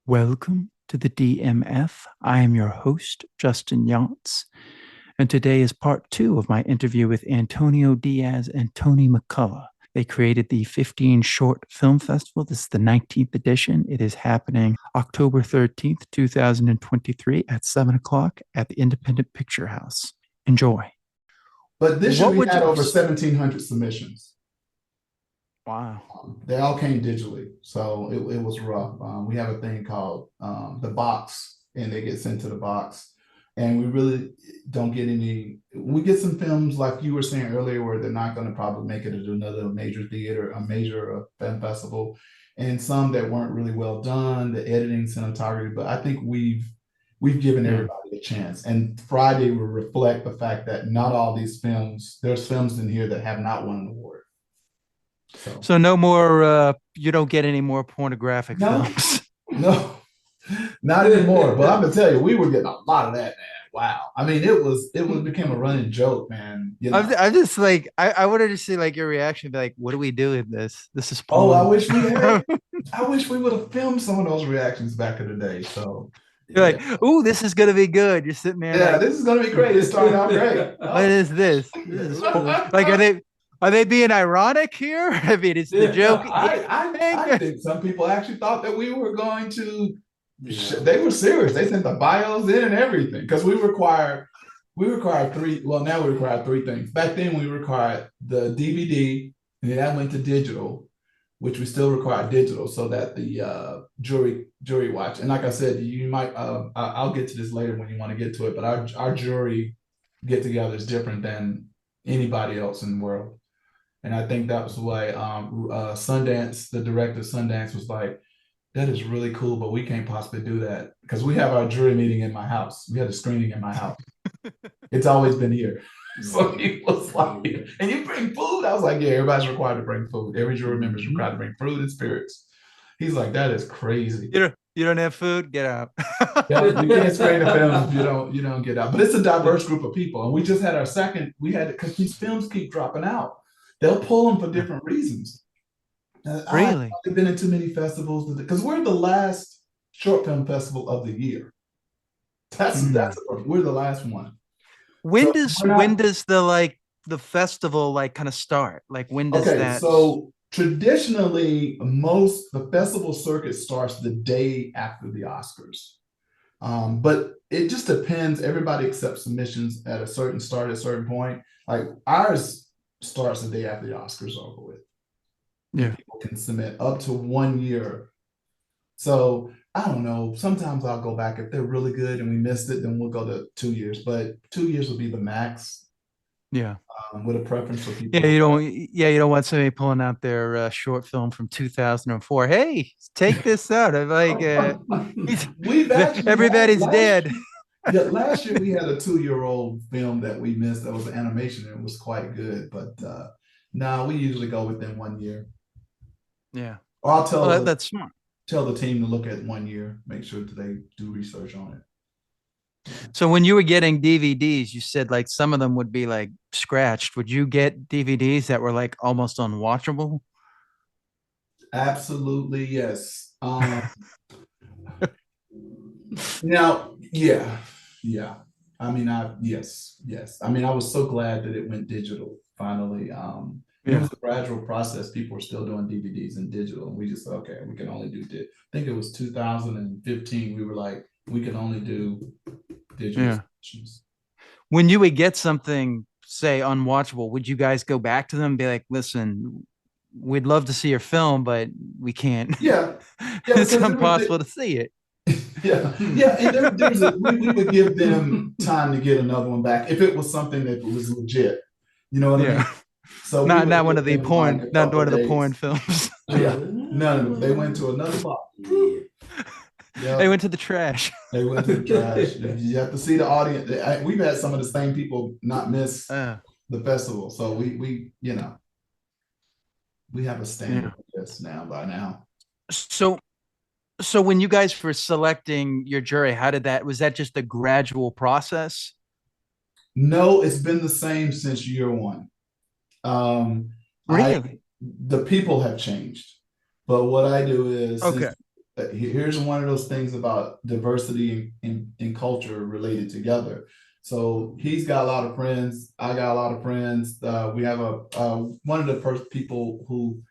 Welcome to the DMF. I am your host, Justin Yance, and today is part two of my interview with Antonio Diaz and Tony McCullough. They created the 15 Short Film Festival. This is the 19th edition. It is happening October 13th, 2023 at 7 o'clock at the Independent Picture House. Enjoy. But this year What we would had you... over 1,700 submissions. Wow. They all came digitally, so it was rough. We have a thing called the box, and they get sent to the box. And we really don't get any. We get some films like you were saying earlier, where they're not going to probably make it to another major theater, a major film festival, and some that weren't really well done, the editing, cinematography. But I think we've given everybody a chance. And Friday will reflect the fact that not all these films. There's films in here that have not won an award. So no more, you don't get any more pornographic No, films. no, not anymore. But I'm gonna tell you, we were getting a lot of that, man. Wow. I mean, it became a running joke, man. I'm just like, I wanted to see like your reaction, be like, what do we do with this? This is Oh, porn. I wish we would have filmed some of those reactions back in the day. So You're yeah. like, oh, this is gonna be good. You're sitting there Yeah, like, this is gonna be great. It started out great. what is this? This is like, are they being ironic here? I mean, it's the joke. I think some people actually thought that we were going to. They were serious. They sent the bios in and everything because we required three. Well, now we require three things. Back then, we required the DVD, and then that went to digital, which we still require digital so that the jury watch. And like I said, you might. I'll get to this later when you want to get to it. But our jury get together is different than anybody else in the world. And I think that was why Sundance, the director of Sundance, was like, that is really cool, but we can't possibly do that because we have our jury meeting in my house. We had a screening in my house. It's always been here. So he was like, and you bring food? I was like, yeah, everybody's required to bring food. Every jury member is required to bring food and spirits. He's like, that is crazy. You don't have food, get out. Yeah, you can't screen the films if you don't get out. But it's a diverse group of people. And we just had our second, because these films keep dropping out. They'll pull them for different reasons. Really? I've been in too many festivals because we're the last short film festival of the year. We're the last one. When So does we're when not does the festival like kind of start? Like when does okay. that? So traditionally, the festival circuit starts the day after the Oscars. But it just depends. Everybody accepts submissions at a certain point. Like ours starts the day after the Oscars are over with. Yeah. People can submit up to 1 year. So I don't know. Sometimes I'll go back if they're really good and we missed it, then we'll go to 2 years. But 2 years will be the max. Yeah. With a preference for Yeah, people. you don't want somebody pulling out their short film from 2004. Hey, take this out. I'm like, We've actually had everybody's dead. last year we had a 2-year-old film that we missed that was an animation and it was quite good. But no, we usually go within 1 year. Yeah. Or I'll Well, that's smart. tell the team to look at 1 year, make sure that they do research on it. So when you were getting DVDs, you said like some of them would be like scratched. Would you get DVDs that were like almost unwatchable? Absolutely, yes. Now, yeah, yeah. I mean, yes. I mean, I was so glad that it went digital finally. It Yeah. was a gradual process. People were still doing DVDs and digital, and we just said, okay, we can only do. I think it was 2015. We were like, we can only do digital Yeah. submissions. When you would get something, say, unwatchable, would you guys go back to them and be like, listen, we'd love to see your film, but we can't. Yeah, yeah, It's because impossible to see it. yeah, and we would give them time to get another one back if it was something that was legit. You know what I mean? Yeah. So we Not would not one give of the them like porn, a not couple one of of the porn days. films. Yeah, none of them. They went to another box. They Yeah, went to the trash. they went to the trash. You have to see the audience. We've had some of the same people not miss Uh, the festival, so we have a standard, yeah. I guess, now by now. So so when you guys were selecting your jury, how did that was that just a gradual process? No, it's been the same since year one. Um, I Really? the people have changed, but what I do is since Okay. here's one of those things about diversity in culture related together. So he's got a lot of friends. I got a lot of friends. We have a one of the first people who,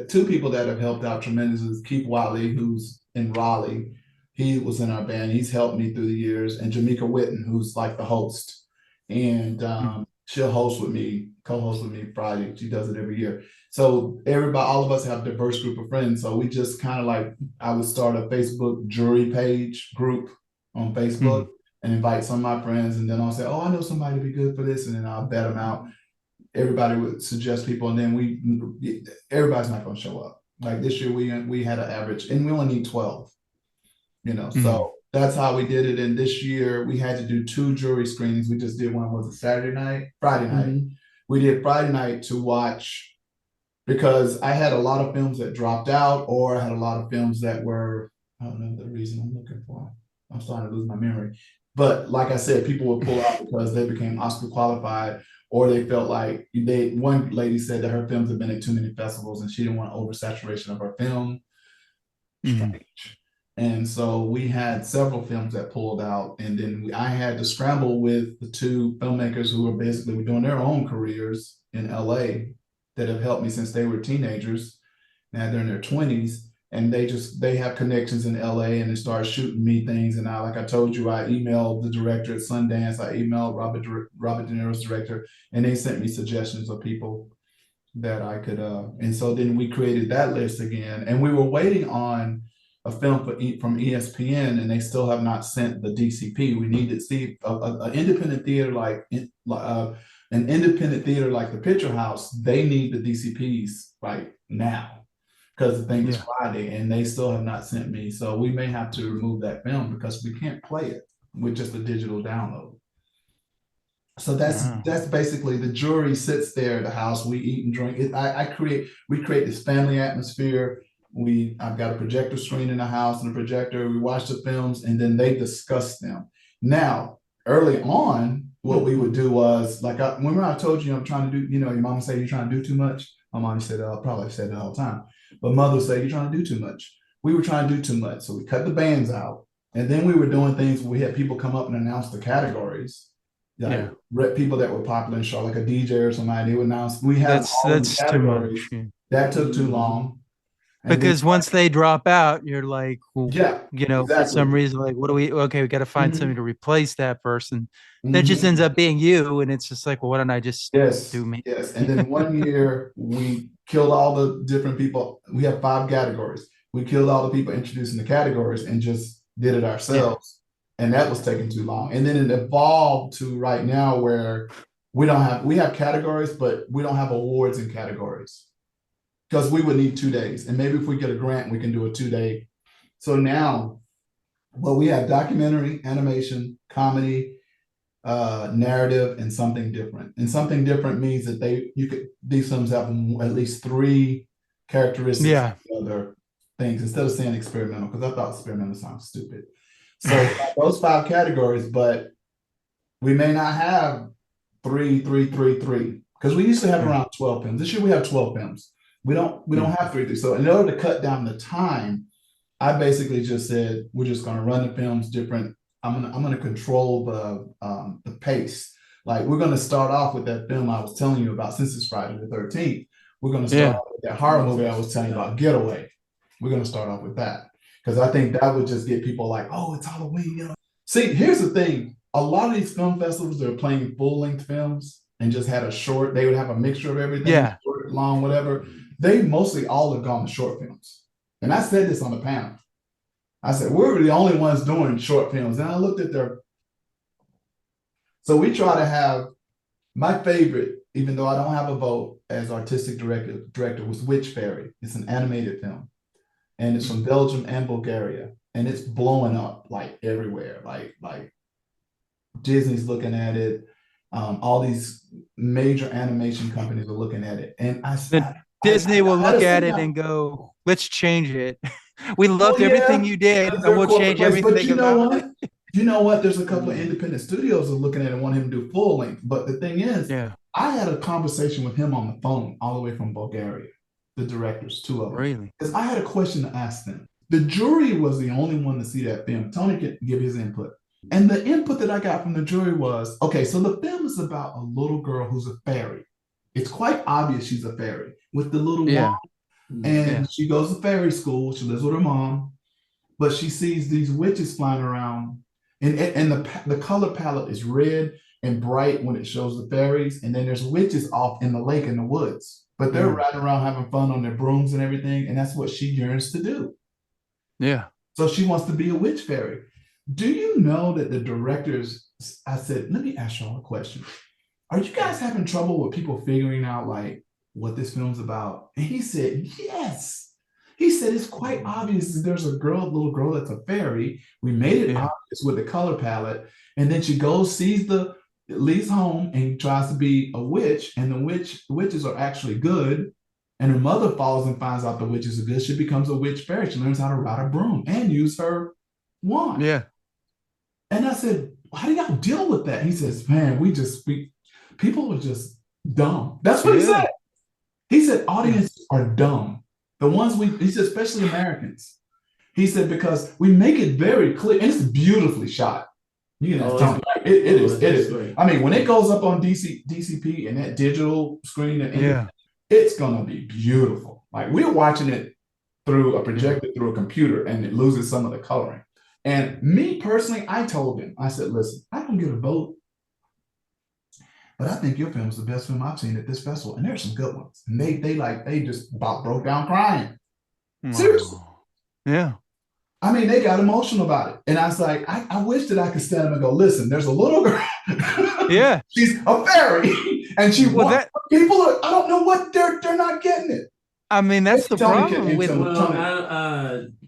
two people that have helped out tremendously is Keith Wiley, who's in Raleigh. He was in our band. He's helped me through the years, and Jamaica Witten, who's like the host, and Mm. she'll host with me, co-host with me Friday. She does it every year. So everybody, all of us have a diverse group of friends. So we just kind of like, I would start a Facebook jury page group on Facebook Mm. and invite some of my friends. And then I'll say, oh, I know somebody would be good for this. And then I'll bet them out. Everybody would suggest people. And then everybody's not going to show up. Like this year, we had an average, and we only need 12, Mm. so that's how we did it. And this year we had to do two jury screenings. We just did one, was it Friday night. Mhm. We did Friday night to watch because I had a lot of films that dropped out, or I had a lot of films that were, I don't know the reason I'm looking for. I'm starting to lose my memory. But like I said, people would pull out because they became Oscar qualified, or they felt like one lady said that her films have been at too many festivals and she didn't want oversaturation of her film. Mm. Strange. And so we had several films that pulled out, and then I had to scramble with the two filmmakers who were basically doing their own careers in LA that have helped me since they were teenagers. Now they're in their 20s, and they have connections in LA, and they started shooting me things. And like I told you, I emailed the director at Sundance, I emailed Robert De Niro's director, and they sent me suggestions of people that I could. And so then we created that list again, and we were waiting on a film from ESPN, and they still have not sent the DCP. We need to see an independent theater an independent theater like the Picture House. They need the DCPs right now because the thing is Yeah. Friday, and they still have not sent me. So we may have to remove that film because we can't play it with just a digital download. So Ah. that's basically, the jury sits there at the house. We eat and drink. We create this family atmosphere. I've got a projector screen in the house and a projector. We watch the films and then they discuss them. Now, early on, what we would do was like, remember I told you I'm trying to do, your mama say you're trying to do too much. My mom said, probably said that all the time, but mother said you're trying to do too much. We were trying to do too much. So we cut the bands out, and then we were doing things where we had people come up and announce the categories, like Yeah. people that were popular in Charlotte, like a DJ or somebody. They would announce we have all the That's too much. categories. Yeah. That took too long, and then Because once they drop out, you're like, well, yeah, for some exactly. reason, like, what do we, okay, we got to find something Mhm. to replace that person. That just ends Mhm. up being you. And it's just like, well, why don't I just do Yes, me? yes. And then one year we killed all the different people. We have 5 categories. We killed all the people introducing the categories and just did it Yeah. ourselves. And that was taking too long. And then it evolved to right now where we have categories, but we don't have awards in categories because we would need 2 days. And maybe if we get a grant, we can do a 2 day. So now, well, we have documentary, animation, comedy, narrative, and something different. And something different means that these films have at least 3 characteristics of Yeah. the other things, instead of saying experimental, because I thought experimental sounds stupid. So those 5 categories, but we may not have three, three, three, three, because we used to have Mm. around 12 films. This year we have 12 films. We don't Mm. have three, three. So in order to cut down the time, I basically just said we're just going to run the films different. I'm gonna control the pace. Like we're gonna start off with that film I was telling you about, since it's Friday the 13th. We're gonna start Yeah. off with that horror movie I was telling you about, Getaway. We're gonna start off with that because I think that would just get people like, oh, it's Halloween. See, here's the thing: a lot of these film festivals that are playing full length films and just had a short, they would have a mixture of everything, Yeah. short, long, whatever. They mostly all have gone to short films. And I said this on the panel. I said, we're the only ones doing short films. And I looked at their, so we try to have, my favorite, even though I don't have a vote as artistic director was Witch Fairy. It's an animated film. And it's from Mm. Belgium and Bulgaria. And it's blowing up like everywhere. Like Disney's looking at it. All these major animation companies are looking at it. And Then Disney will I had look to at sit it down. and go, let's change it. We Well, loved everything yeah, you did, because and they're we'll corporate change place. But everything you know about what? it. You know what? There's a couple of independent studios that are looking at it and want him to do full length. But the thing is, Yeah. I had a conversation with him on the phone all the way from Bulgaria, the directors, two of them, Really. because I had a question to ask them. The jury was the only one to see that film. Tony could give his input. And the input that I got from the jury was, okay, so the film is about a little girl who's a fairy. It's quite obvious she's a fairy with the little wand. Yeah. And Yeah. she goes to fairy school. She lives with her mom, but she sees these witches flying around. And the color palette is red and bright when it shows the fairies. And then there's witches off in the lake in the woods. But they're riding around having fun on their brooms and everything. And that's what she yearns to do. Yeah. So she wants to be a witch fairy. Do you know that the directors, I said, let me ask y'all a question. Are you guys having trouble with people figuring out like what this film's about? And he said, yes. He said, it's quite obvious that there's a little girl that's a fairy. We made it obvious with the color palette. And then she leaves home and tries to be a witch. And the witches are actually good. And her mother falls and finds out the witches are good. She becomes a witch fairy. She learns how to ride a broom and use her wand. Yeah. And I said, how do y'all deal with that? He says, man, people are just dumb. That's what he said. He said, audiences are dumb. He said, especially Americans. He said, because we make it very clear, and it's beautifully shot. You know, it is. I mean, when it goes up on DCP and that digital screen, it's gonna be beautiful. Like we're watching it through a projector, through a computer, and it loses some of the coloring. And me personally, I told him, I said, listen, I don't get a vote, but I think your film is the best film I've seen at this festival. And there's some good ones. And they just about broke down crying. Seriously. Yeah. I mean, they got emotional about it. And I was like, I wish that I could stand up and go, listen, there's a little girl. Yeah. She's a fairy. And she wants people I don't know what they're not getting it. I mean, that's the problem with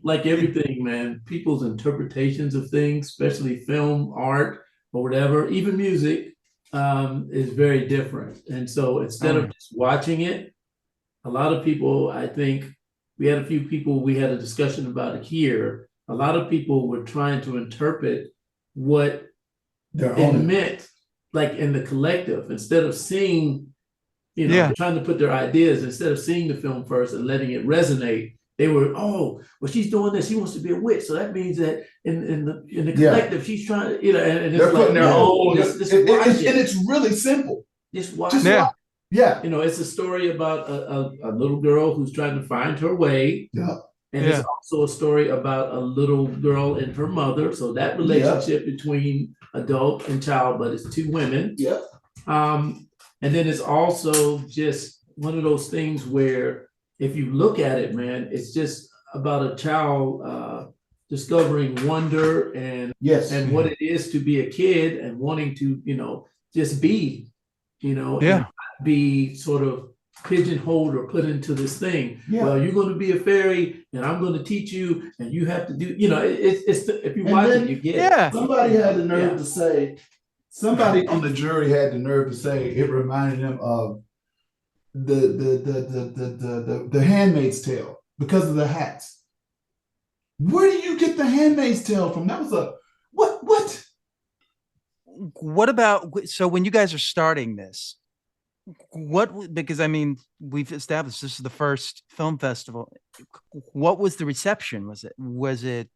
like everything, man. People's interpretations of things, especially film, art, or whatever, even music, is very different. And so instead of just watching it, a lot of people, I think, we had a discussion about it here. A lot of people were trying to interpret what it meant, like in the collective, instead of seeing, trying to put their ideas, instead of seeing the film first and letting it resonate. They were, she's doing this. She wants to be a witch, so that means that in the collective, she's trying to, and it's putting their own. And it's really simple. Just watch it. Yeah, it's a story about a little girl who's trying to find her way. Yeah. And it's also a story about a little girl and her mother. So that relationship between adult and child, but it's two women. Yeah. And then it's also just one of those things where if you look at it, man, it's just about a child discovering wonder and what it is to be a kid and wanting to, just be, and be sort of pigeonholed or put into this thing. Yeah. Well, you're going to be a fairy and I'm going to teach you and you have to do, if you watch it, you get it. Somebody had the nerve to say, somebody on the jury had the nerve to say it reminded them of the Handmaid's Tale because of the hats. Where do you get the Handmaid's Tale from? That was what about, so when you guys are starting this, because I mean, we've established this is the first film festival. What was the reception? Was it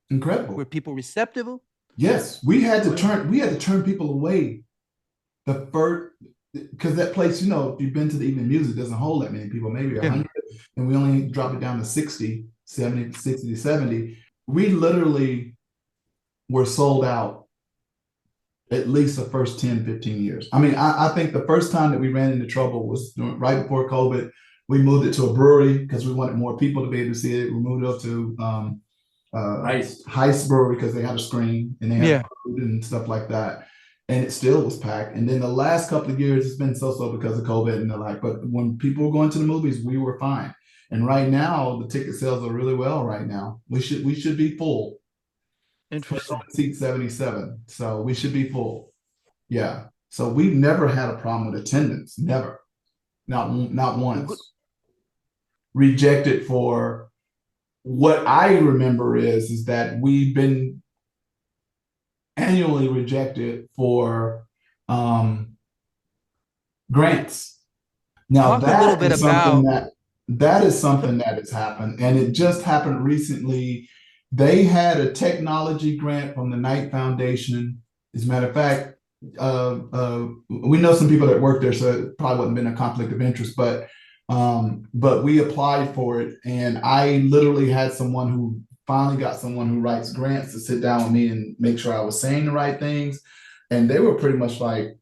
incredible? Were people receptive? Yes, we had to turn people away. The first, because that place, if you've been to the evening music, doesn't hold that many people, maybe 100, and we only drop it down to 60 to 70. We literally were sold out at least the first 10, 15 years. I mean, I think the first time that we ran into trouble was right before COVID. We moved it to a brewery because we wanted more people to be able to see it. We moved it up to Heist Brewery because they had a screen and they had food and stuff like that. And it still was packed. And then the last couple of years, it's been so-so because of COVID and the like. But when people were going to the movies, we were fine. And right now, the ticket sales are really well right now. We should be full. Interesting. Seat 77. So we should be full. Yeah. So we've never had a problem with attendance. Never. Not once. Rejected for what I remember is that we've been annually rejected for grants. Now talk a little bit about that is something that has happened, and it just happened recently. They had a technology grant from the Knight Foundation. As a matter of fact, we know some people that work there, so it probably wouldn't have been a conflict of interest, but we applied for it, and I literally had someone who finally got someone who writes grants to sit down with me and make sure I was saying the right things, and they were pretty much like,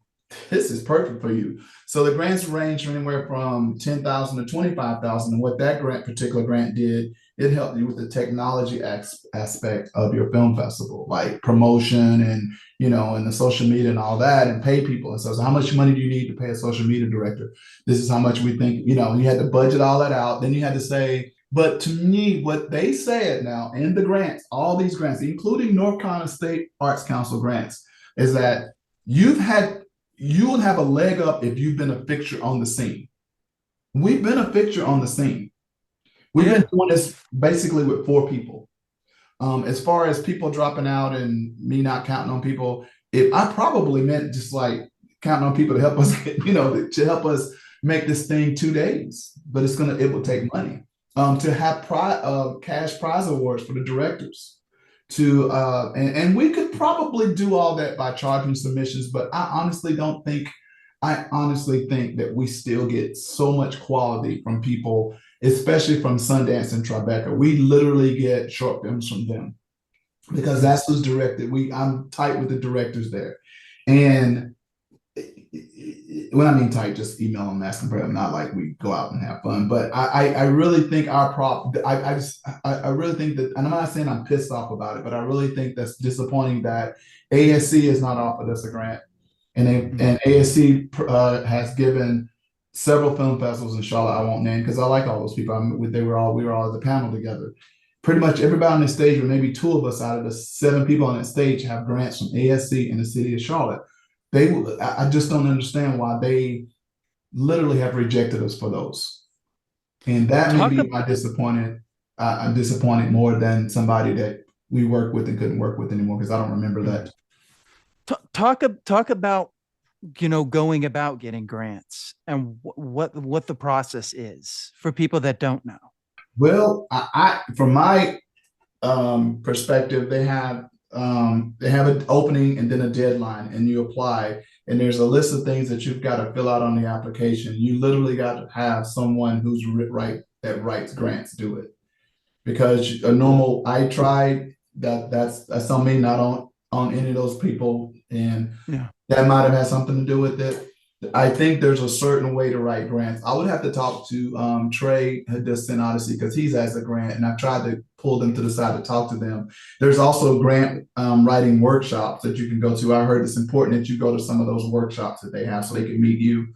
"This is perfect for you." So the grants range from anywhere from 10,000 to 25,000, and what that particular grant did, it helped you with the technology aspect of your film festival, like promotion and and the social media and all that, and pay people. And so how much money do you need to pay a social media director? This is how much we think. You had to budget all that out. Then you had to say. But to me, what they said now in the grants, all these grants, including North Carolina State Arts Council grants, is that you will have a leg up if you've been a fixture on the scene. We've been a fixture on the scene. We've been doing this basically with 4 people. As far as people dropping out and me not counting on people, if I probably meant just like counting on people to help us, to help us make this thing 2 days, but it will take money. To have cash prize awards for the directors, and we could probably do all that by charging submissions, but I honestly think that we still get so much quality from people, especially from Sundance and Tribeca. We literally get short films from them because that's who's directed. I'm tight with the directors there, and when I mean tight, just email them, ask them for them, not like we go out and have fun. But I really think our I really think that, and I'm not saying I'm pissed off about it, but I really think that's disappointing that ASC has not offered us a grant, and ASC has given several film festivals in Charlotte I won't name because I like all those people. We were all at the panel together. Pretty much everybody on the stage, or maybe 2 of us out of the 7 people on that stage, have grants from ASC in the city of Charlotte. I just don't understand why they literally have rejected us for those, and that may be my disappointed. I'm disappointed more than somebody that we work with and couldn't work with anymore because I don't remember that. Talk about going about getting grants and what the process is for people that don't know. Well, from my perspective, they have an opening and then a deadline, and you apply, and there's a list of things that you've got to fill out on the application. You literally got to have someone who's that writes grants do it, because I tried that's on me, not on any of those people, and that might have had something to do with it. I think there's a certain way to write grants. I would have to talk to Trey Hudson Odyssey because he's as a grant, and I've tried to pull them to the side to talk to them. There's also grant writing workshops that you can go to. I heard it's important that you go to some of those workshops that they have so they can meet you.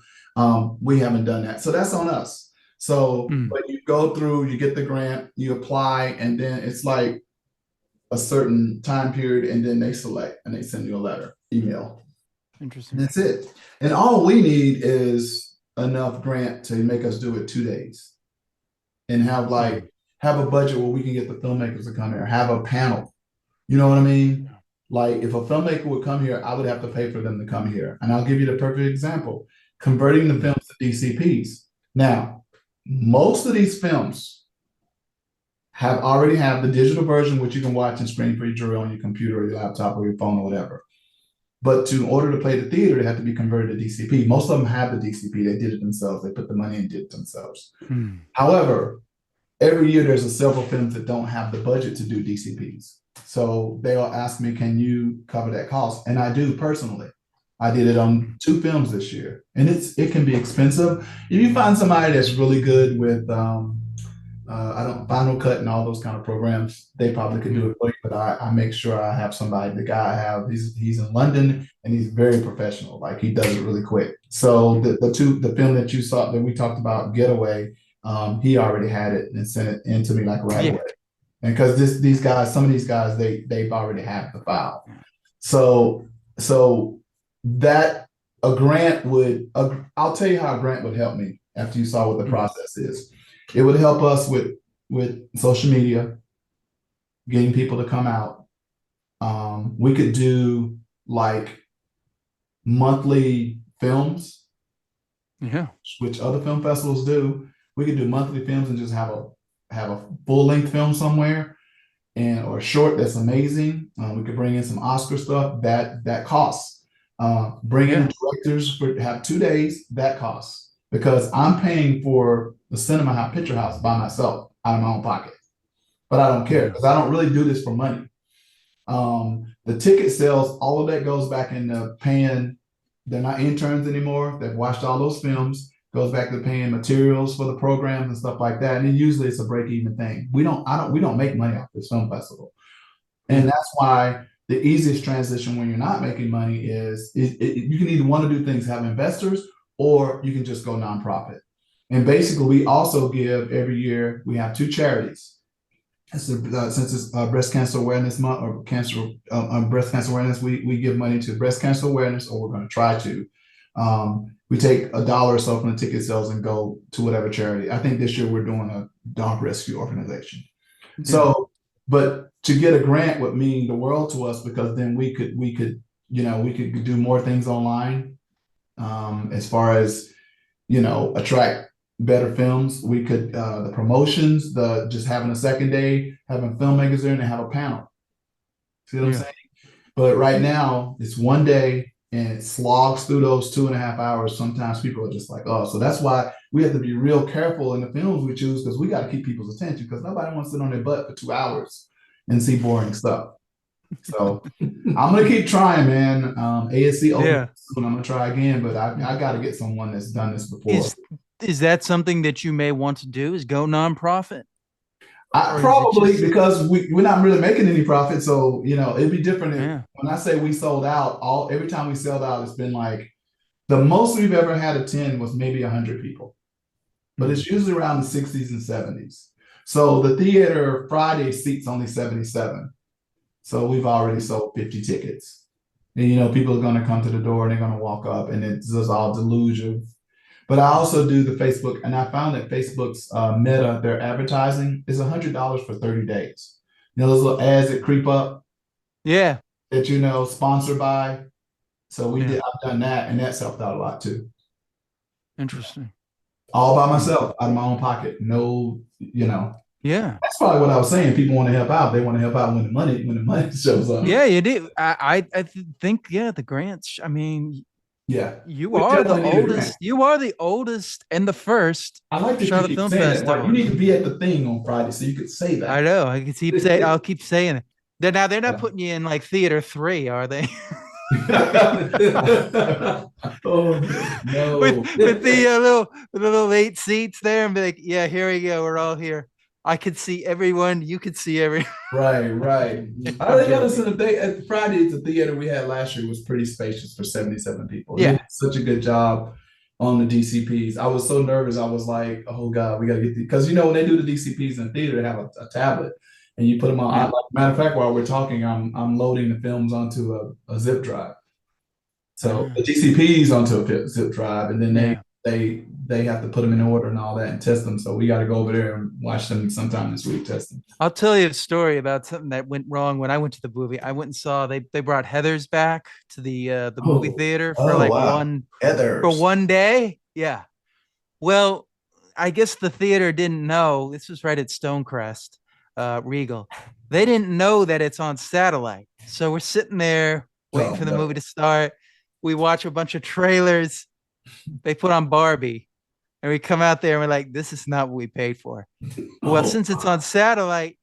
We haven't done that, so that's on us. So, but you go through, you get the grant, you apply, and then it's like a certain time period, and then they select and they send you a letter, email. Interesting. That's it. And all we need is enough grant to make us do it 2 days and have a budget where we can get the filmmakers to come here, have a panel. You know what I mean? Like if a filmmaker would come here, I would have to pay for them to come here. And I'll give you the perfect example, converting the films to DCPs. Now, most of these films already have the digital version, which you can watch and screen for your jury on your computer or your laptop or your phone or whatever. But in order to play the theater, they have to be converted to DCP. Most of them have the DCP. They did it themselves. They put the money and did it themselves. However, every year there's several films that don't have the budget to do DCPs. So they'll ask me, can you cover that cost? And I do personally. I did it on 2 films this year. And it can be expensive. If you find somebody that's really good with Final Cut and all those kind of programs, they probably could do it for you, but I make sure I have somebody. The guy I have, he's in London and he's very professional. Like he does it really quick. So the film that you saw that we talked about, Getaway, he already had it and sent it in to me like right away. And because some of these guys, they've already had the file. So that a grant I'll tell you how a grant would help me after you saw what the process is. It would help us with social media, getting people to come out. We could do like monthly films, which other film festivals do. We could do monthly films and just have a full length film somewhere, and or a short that's amazing. We could bring in some Oscar stuff that costs. Bringing in directors for have 2 days, that costs, because I'm paying for the cinema house, picture house by myself out of my own pocket. But I don't care because I don't really do this for money. The ticket sales, all of that goes back into paying. They're not interns anymore. They've watched all those films. Goes back to paying materials for the programs and stuff like that. And then usually it's a break even thing. We don't make money off this film festival. And that's why the easiest transition when you're not making money is you can either want to do things, have investors, or you can just go nonprofit. And basically, we also give every year, we have 2 charities. Since it's Breast Cancer Awareness Month or breast cancer awareness, we give money to breast cancer awareness, or we're going to try to. We take $1 or so from the ticket sales and go to whatever charity. I think this year we're doing a dog rescue organization. So, but to get a grant would mean the world to us, because then we could do more things online, as far as, attract better films. We could, the promotions, just having a second day, having filmmakers there and have a panel. See what I'm saying? But right now it's one day and it slogs through those 2.5 hours. Sometimes people are just like, oh, so that's why we have to be real careful in the films we choose, because we got to keep people's attention, because nobody wants to sit on their butt for 2 hours and see boring stuff. So I'm gonna keep trying, man. ASC open soon. I'm gonna try again, but I got to get someone that's done this before. Is that something that you may want to do? Is go nonprofit? Probably, because we're not really making any profit. So, it'd be different when I say we sold out, every time we sold out, it's been like the most we've ever had attend was maybe 100 people, but it's usually around the 60s and 70s. So the theater Friday seats only 77. So we've already sold 50 tickets. And, people are going to come to the door and they're going to walk up, and it's just all delusion. But I also do the Facebook, and I found that Facebook's Meta, their advertising is $100 for 30 days. Those little ads that creep up. Yeah. That, sponsored by. So I've done that, and that's helped out a lot too. Interesting. All by myself, out of my own pocket. No, Yeah. That's probably what I was saying. People want to help out. They want to help out when the money shows up. Yeah, you do. I think, the grants, I mean, you are the oldest. You are the oldest and the first. I like to keep saying that. You need to be at the thing on Friday so you could say that. I know. I can keep saying. I'll keep saying it. Now they're not putting you in like theater 3, are they? Oh no! with the little 8 seats there, and be like, yeah, here we go. We're all here. I could see everyone. You could see everyone. Right. I got us in at Friday at the theater we had last year was pretty spacious for 77 people. Yeah, they did such a good job on the DCPs. I was so nervous. I was like, oh God, we got to get because when they do the DCPs in the theater, they have a tablet and you put them on. Like, matter of fact, while we're talking, I'm loading the films onto a zip drive. So the DCPs onto a zip drive, and then they have to put them in order and all that and test them. So we got to go over there and watch them sometime this week, test them. I'll tell you a story about something that went wrong when I went to the movie. I went and saw they brought Heathers back to the movie theater for one day. Yeah. Well, I guess the theater didn't know. This was right at Stonecrest, Regal. They didn't know that it's on satellite. So we're sitting there waiting for the movie to start. We watch a bunch of trailers. They put on Barbie, and we come out there and we're like, this is not what we paid for. Well, since it's on satellite,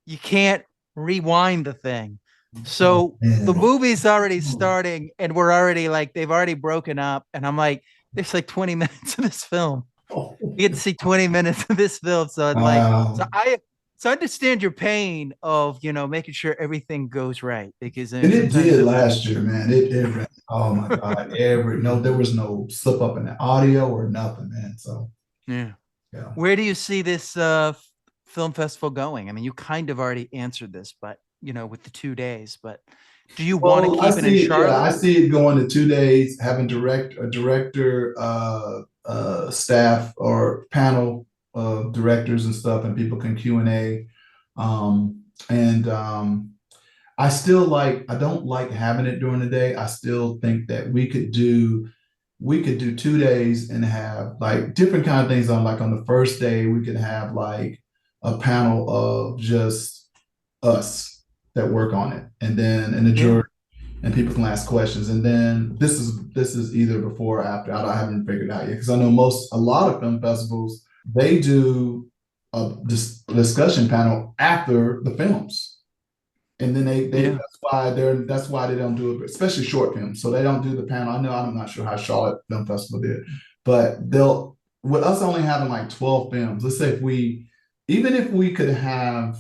you can't rewind the thing. So the movie's already starting, and we're already like, they've already broken up. And I'm like, there's like 20 minutes of this film. You get to see 20 minutes of this film. So I understand your pain of, making sure everything goes right, because and it did last year, man. It oh my God, there was no slip up in the audio or nothing, man. So yeah. Where do you see this film festival going? I mean, you kind of already answered this, but with the 2 days, but do you want to keep it in Charlotte? Yeah, I see it going to 2 days, having a director, staff or panel of directors and stuff, and people can Q&A. I don't like having it during the day. I still think that we could do we could do 2 days and have like different kind of things on. Like on the first day, we could have like a panel of just us that work on it, and then in the Yeah. jury, and people can ask questions. And then this is either before or after. I haven't figured it out yet because I know a lot of film festivals they do a discussion panel after the films, and then they Yeah. that's why they don't do it, especially short films. So they don't do the panel. I know I'm not sure how Charlotte Film Festival did, but they'll with us only having like 12 films. Let's say even if we could have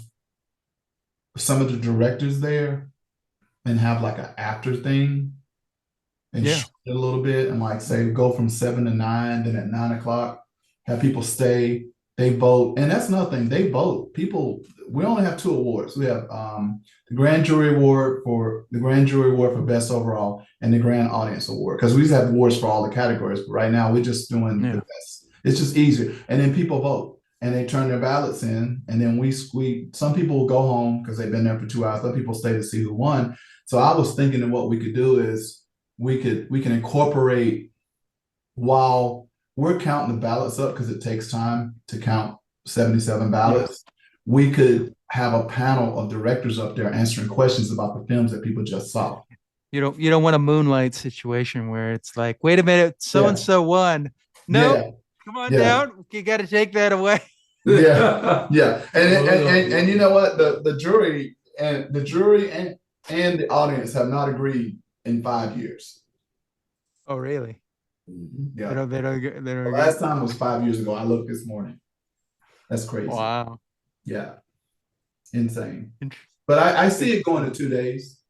some of the directors there and have like an after thing and Yeah. short it a little bit and like say go from 7 to 9, then at 9 o'clock, have people stay, they vote. And that's another thing, they vote. People, we only have two awards. We have the Grand Jury Award for Best Overall and the Grand Audience Award. Because we used to have awards for all the categories, but right now we're just doing the best. It's just easier. And then people vote and they turn their ballots in. And then we some people will go home because they've been there for 2 hours. Other people stay to see who won. So I was thinking that what we could do is we can incorporate while we're counting the ballots up because it takes time to count 77 ballots. We could have a panel of directors up there answering questions about the films that people just saw. You don't want a moonlight situation where it's like, wait a minute, so and so won. No, come on down. You got to take that away. Yeah. And you know what? The jury and the audience have not agreed in 5 years. Oh, really? Yeah. They don't The last time was 5 years ago. I looked this morning. That's crazy. Wow. Yeah. Insane. But I see it going to 2 days.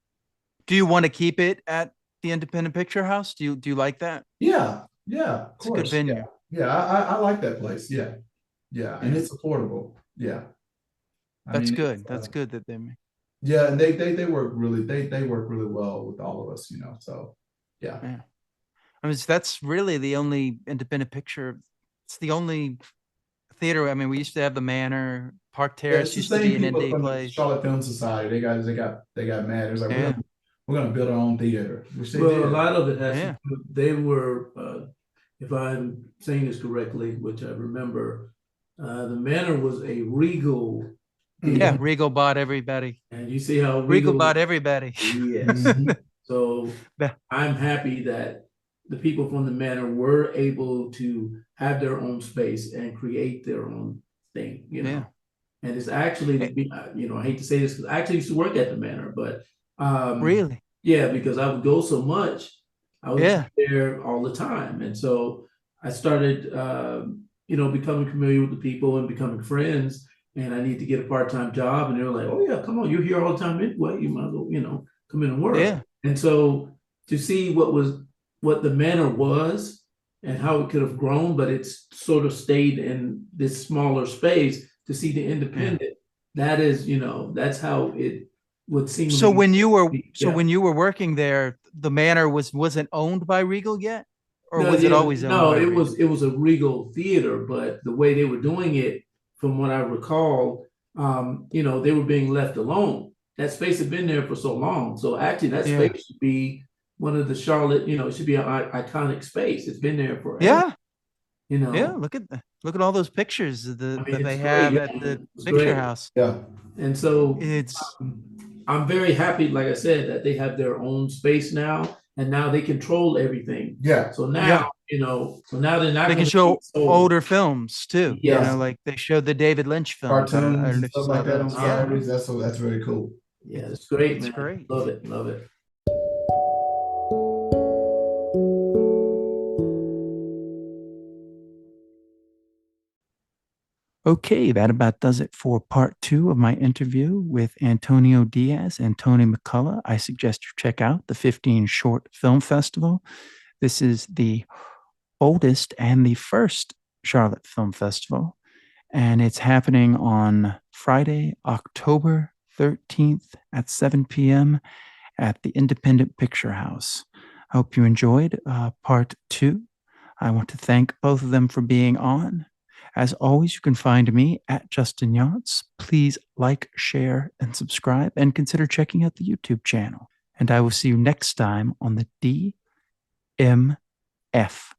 Do you want to keep it at the Independent Picture House? Do you like that? Yeah. Yeah. It's a good venue. Yeah. I like that place. Yeah. Yeah. And it's affordable. Yeah. That's good. That's good that they yeah, and they work really they work really well with all of us, so yeah. I mean, that's really the only independent picture. It's the only theater. I mean, we used to have the Manor, Park Terrace used to be an indie place. Charlotte Film Society, they got mad. It was like we're gonna build our own theater. Which they did. A lot of it has to do, they were if I'm saying this correctly, which I remember, the Manor was a Regal. Yeah, Regal bought everybody. And you see how Regal bought everybody. Yes. So I'm happy that the people from the Manor were able to have their own space and create their own thing, And it's actually, I hate to say this because I actually used to work at the Manor, but really? Yeah, because I would go so much, I was there all the time. And so I started, becoming familiar with the people and becoming friends. And I need to get a part-time job. And they were like, oh yeah, come on, you're here all the time anyway. You might as well, come in and work. Yeah. And so to see what the Manor was and how it could have grown, but it's sort of stayed in this smaller space, to see the independent, that is, that's how it would seem. So when you were working there, the Manor wasn't owned by Regal yet? Or was it always owned by Regal? It was a Regal theater, but the way they were doing it, from what I recall, they were being left alone. That space had been there for so long. So actually that space should be one of the Charlotte, it should be an iconic space. It's been there forever. Yeah. Yeah, look at all those pictures that they have at the picture house. Yeah. And so it's I'm very happy, like I said, that they have their own space now, and now they control everything. Yeah. So now, so now they're not. They can show older films too. Yes. Like they showed the David Lynch film. Cartoons and stuff like that on Saturdays. That's very cool. Yeah, it's great. It's great. Love it. Love it. Okay, that about does it for part 2 of my interview with Antonio Diaz and Tony McCullough. I suggest you check out the 15 Short Film Festival. This is the oldest and the first Charlotte Film Festival, and it's happening on Friday, October 13th at 7 p.m. at the Independent Picture House. I hope you enjoyed part 2. I want to thank both of them for being on. As always, you can find me at Justin Yachts. Please like, share, and subscribe, and consider checking out the YouTube channel. And I will see you next time on the DMF. F.